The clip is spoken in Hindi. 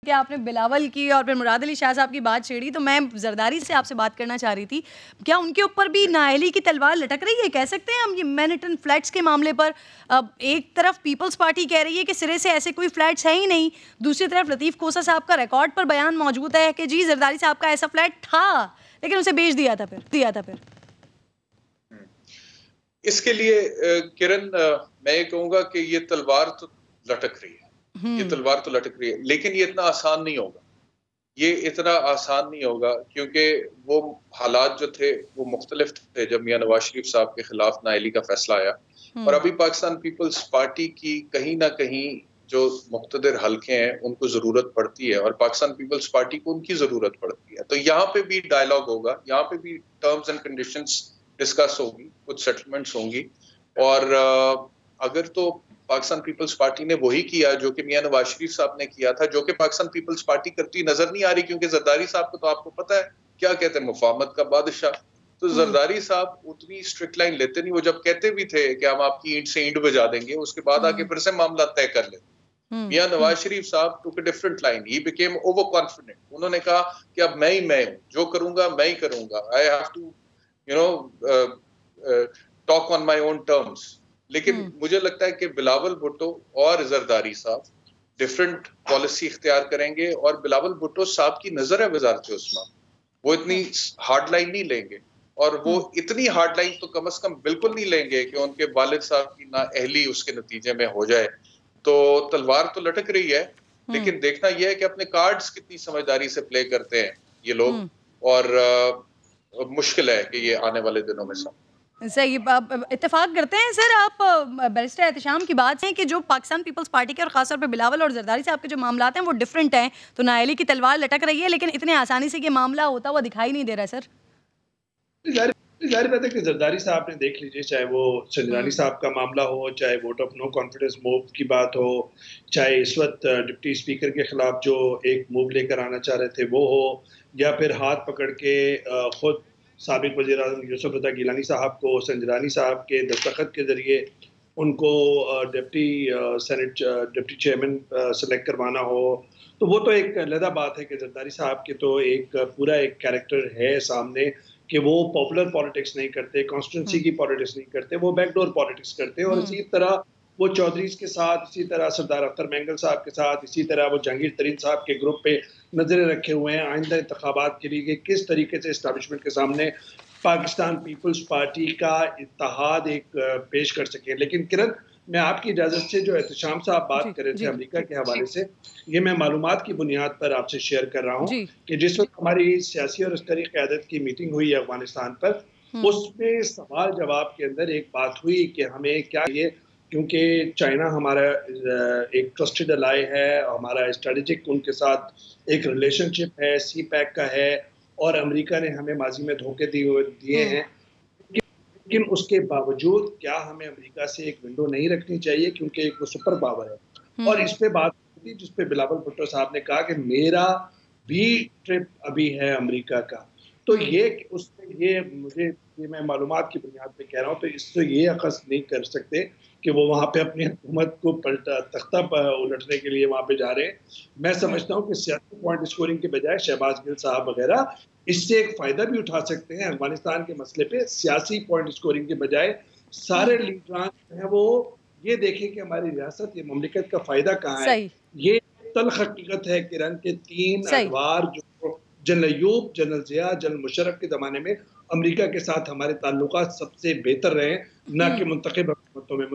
कि आपने बिलावल की और फिर मुराद अली शाह साहब की बात छेड़ी, तो मैं जरदारी से आपसे बात करना चाह रही थी, क्या उनके ऊपर भी नाअहली की तलवार लटक रही है? कह सकते हैं हम ये मैनहट्टन फ्लैट्स के मामले पर? अब एक तरफ पीपल्स पार्टी कह रही है कि सिरे से ऐसे कोई फ्लैट्स है ही नहीं, दूसरी तरफ लतीफ़ कोसा साहब का रिकॉर्ड पर बयान मौजूद है कि जी जरदारी साहब का ऐसा फ्लैट था लेकिन उसे बेच दिया था फिर। इसके लिए किरण, मैं ये कहूँगा कि ये तलवार तो लटक रही है, ये तलवार तो लटक रही है, लेकिन ये इतना आसान नहीं होगा। ये इतना आसान नहीं होगा क्योंकि वो हालात जो थे वो मुख्तलिफ थे जब मियां नवाज शरीफ साहब के खिलाफ नाअहली का फैसला आया, और अभी पाकिस्तान पीपल्स पार्टी की कहीं ना कहीं जो मुख्तदिर हल्के हैं उनको जरूरत पड़ती है और पाकिस्तान पीपल्स पार्टी को उनकी जरूरत पड़ती है। तो यहाँ पे भी डायलॉग होगा, यहाँ पे भी टर्म्स एंड कंडीशंस डिस्कस होगी, कुछ सेटलमेंट्स होंगी, और अगर तो पाकिस्तान पीपल्स पार्टी ने वही किया जो कि मियां नवाज शरीफ साहब ने किया था, जो कि पाकिस्तान पीपल्स पार्टी करती नजर नहीं आ रही, क्योंकि जरदारी साहब को तो आपको पता है क्या कहते हैं, मुफाहमत का बादशाह। तो जरदारी साहब उतनी स्ट्रिक्ट लाइन लेते नहीं, वो जब कहते भी थे कि हम आपकी ईंट से ईंट बजा देंगे, उसके बाद आके फिर से मामला तय कर लेते। मियां Nawaz Sharif sahab took a different line, he became over confident. उन्होंने कहा कि अब मैं हूं, जो करूंगा मैं ही करूंगा, I have to you know talk on my own terms. लेकिन मुझे लगता है कि बिलावल भुट्टो और जरदारी साहब डिफरेंट पॉलिसी इख्तियार करेंगे, और बिलावल भुट्टो साहब की नजर है वजारत उस्मा, वो इतनी हार्ड लाइन नहीं लेंगे, और वो इतनी हार्ड लाइन तो कम से कम बिल्कुल नहीं लेंगे कि उनके वालिद साहब की नाअहली उसके नतीजे में हो जाए। तो तलवार तो लटक रही है, लेकिन देखना यह है कि अपने कार्ड्स कितनी समझदारी से प्ले करते हैं ये लोग, और मुश्किल है कि ये आने वाले दिनों में सब सही। इत्तेफाक करते हैं सर आप बैरिस्टर एहतशाम की बात है कि जो पाकिस्तान पीपल्स पार्टी के और खासतौर पे बिलावल और जरदारी साहब के जो मामला हैं वो डिफरेंट हैं, तो नाअहली की तलवार लटक रही है लेकिन इतने आसानी से ये मामला होता हुआ दिखाई नहीं दे रहा है सर। जाहिर बात है कि जरदारी साहब ने देख लीजिए, चाहे वो संजरानी साहब का मामला हो, चाहे vote of no confidence move की बात हो, चाहे इस वक्त डिप्टी स्पीकर के खिलाफ जो एक मूव लेकर आना चाह रहे थे वो हो, या फिर हाथ पकड़ के खुद साबिक वज़ीर-ए-आज़म यूसुफ रज़ा गिलानी साहब को संजरानी साहब के दस्तखत के ज़रिए उनको डिप्टी चेयरमैन सेलेक्ट करवाना हो, तो वो तो एक अलग बात है कि जरदारी साहब के तो एक पूरा एक कैरेक्टर है सामने कि वो पॉपुलर पॉलिटिक्स नहीं करते, कॉन्स्टिट्यूंसी की पॉलिटिक्स नहीं करते, वो बैकडोर पॉलिटिक्स करते हैं। और इसी तरह वो चौधरीज के साथ, इसी तरह सरदार अख्तर मैंगल साहब के साथ, इसी तरह वो जहांगीर तरीन साहब के ग्रुप पे नजरें रखे हुए हैं आइंदा इंतखाबात के लिए कि किस तरीके से इस्टेब्लिशमेंट के सामने पाकिस्तान पीपल्स पार्टी का इत्तेहाद एक पेश कर सके। लेकिन किरण, मैं आपकी इजाज़त से जो एहतशाम साहब बात कर रहे थे अमेरिका के हवाले से, ये मैं मालूमात की बुनियाद पर आपसे शेयर कर रहा हूँ कि जिस वक्त हमारी सियासी और अस्करी क़यादत की मीटिंग हुई है अफगानिस्तान पर, उसमें सवाल जवाब के अंदर एक बात हुई कि हमें क्या ये, क्योंकि चाइना हमारा एक ट्रस्टेड अलाई है, हमारा स्ट्रेटेजिक उनके साथ एक रिलेशनशिप है, सी पैक का है, और अमेरिका ने हमें माजी में धोखे दिए हैं, लेकिन उसके बावजूद क्या हमें अमेरिका से एक विंडो नहीं रखनी चाहिए, क्योंकि एक वो सुपर पावर है। और इस पे बात थी जिस पे बिलावल भुट्टो साहब ने कहा कि मेरा भी ट्रिप अभी है अमेरिका का, तो ये उससे ये मैं मालूमात की बुनियाद पे कह रहा हूँ, तो इससे ये अखज़ नहीं कर सकते कि वो वहाँ पे अपनी हुकूमत को तख्ता उलटने के लिए वहाँ पे जा रहे हैं। मैं समझता हूँ कि सियासी पॉइंट स्कोरिंग के बजाय शहबाज गिल साहब वगैरह इससे एक फ़ायदा भी उठा सकते हैं अफगानिस्तान के मसले पे। सियासी पॉइंट स्कोरिंग के बजाय सारे लीडरान जो हैं वो ये देखें कि हमारी रियासत, ये ममलिकत का फ़ायदा कहाँ है। ये तल्ख़ हकीकत है किरण के 3 अदवार जो general Ayub, general Zia, general Musharraf के ज़माने में अमेरिका के साथ हमारे ताल्लुकात सबसे बेहतर रहे, ना कि मुंतखब हुकूमतों में।